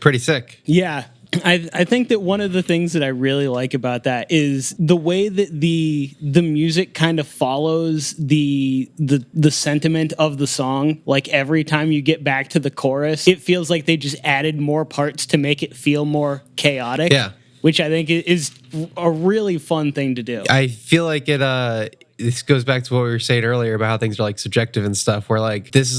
pretty sick. Yeah. I think that one of the things that I really like about that is the way that the music kind of follows the sentiment of the song. Like every time you get back to the chorus, it feels like they just added more parts to make it feel more chaotic. Yeah. Which I think is a really fun thing to do. I feel like this goes back to what we were saying earlier about how things are like subjective and stuff, where like this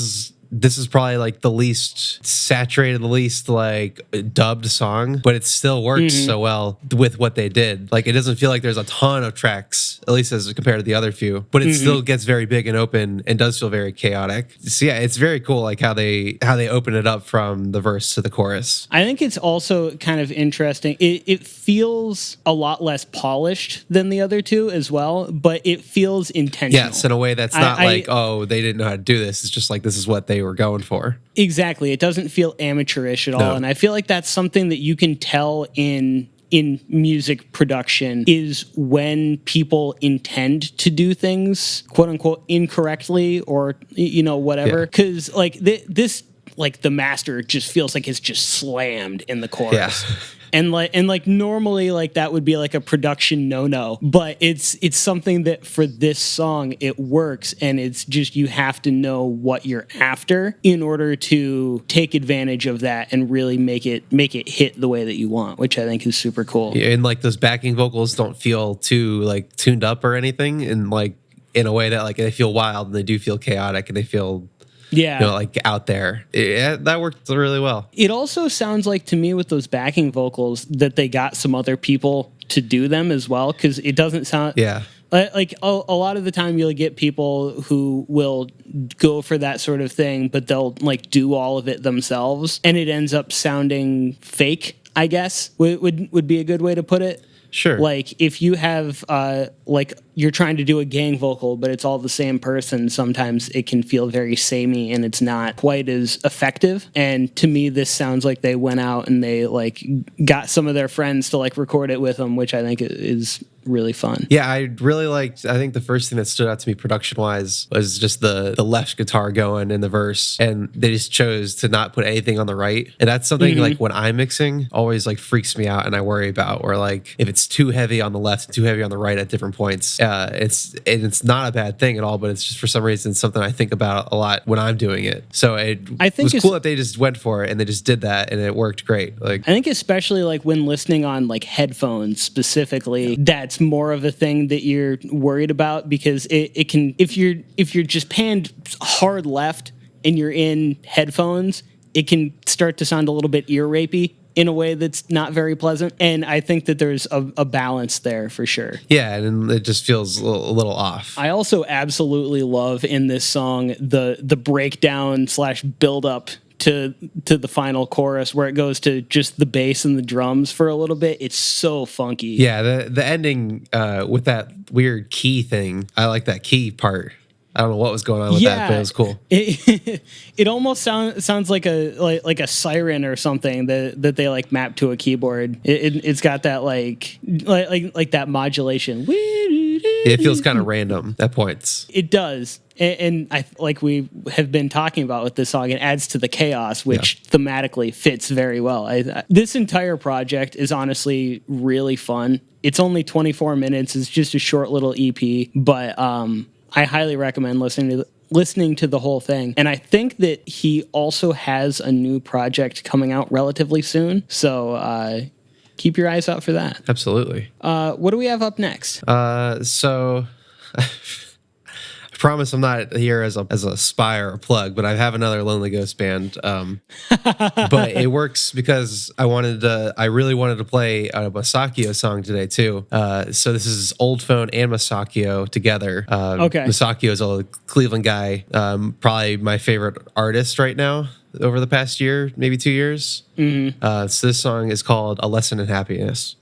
is probably like the least saturated, the least like dubbed song, but it still works so well with what they did. Like it doesn't feel like there's a ton of tracks, at least as compared to the other few, but it still gets very big and open and does feel very chaotic. So yeah, it's very cool like how they open it up from the verse to the chorus. I think it's also kind of interesting. It feels a lot less polished than the other two as well, but it feels intentional. Yes, in a way that's not like, oh, they didn't know how to do this. It's just like this is what they were going for. Exactly. It doesn't feel amateurish at all. No. And I feel like that's something that you can tell in music production is when people intend to do things, quote unquote, incorrectly or, whatever. Because like this, like the master just feels like it's just slammed in the chorus. Yeah. And like normally like that would be like a production no, but it's something that for this song it works, and it's just you have to know what you're after in order to take advantage of that and really make it hit the way that you want, which I think is super cool. Yeah, and like those backing vocals don't feel too like tuned up or anything, and like in a way that like they feel wild and they do feel chaotic and they feel like out there. That worked really well. It also sounds like to me with those backing vocals that they got some other people to do them as well, because it doesn't sound like a lot of the time you'll get people who will go for that sort of thing, but they'll like do all of it themselves and it ends up sounding fake, I guess would be a good way to put it. Sure. Like if you have like you're trying to do a gang vocal, but it's all the same person, sometimes it can feel very samey and it's not quite as effective. And to me, this sounds like they went out and they like got some of their friends to like record it with them, which I think is really fun. Yeah, I really liked, I think the first thing that stood out to me production wise was just the left guitar going in the verse, and they just chose to not put anything on the right. And that's something like when I'm mixing always like freaks me out and I worry about, or like if it's too heavy on the left and too heavy on the right at different points. It's not a bad thing at all, but it's just for some reason something I think about a lot when I'm doing it. So I think was cool that they just went for it and they just did that and it worked great. Like I think especially like when listening on like headphones specifically, that's more of a thing that you're worried about, because it can, if you're just panned hard left and you're in headphones, it can start to sound a little bit ear rapey in a way that's not very pleasant. And I think that there's a balance there for sure. Yeah, and it just feels a little off. I also absolutely love in this song the breakdown / build up to the final chorus where it goes to just the bass and the drums for a little bit. It's so funky. Yeah, the ending with that weird key thing. I like that key part. I don't know what was going on with that, but it was cool. It almost sounds like a siren or something that they like map to a keyboard. It's got that like that modulation. It feels kind of random at points. It does. And I like we have been talking about with this song, it adds to the chaos, which thematically fits very well. This entire project is honestly really fun. It's only 24 minutes. It's just a short little EP, but I highly recommend listening to the whole thing. And I think that he also has a new project coming out relatively soon. So keep your eyes out for that. Absolutely. What do we have up next? So I promise I'm not here as a spy or a plug, but I have another Lonely Ghost band. But it works because I really wanted to play a Masakio song today too. So this is Old Phone and Masakio together. Okay. Masakio is a Cleveland guy, probably my favorite artist right now over the past year, maybe 2 years. So this song is called A Lesson in Happiness.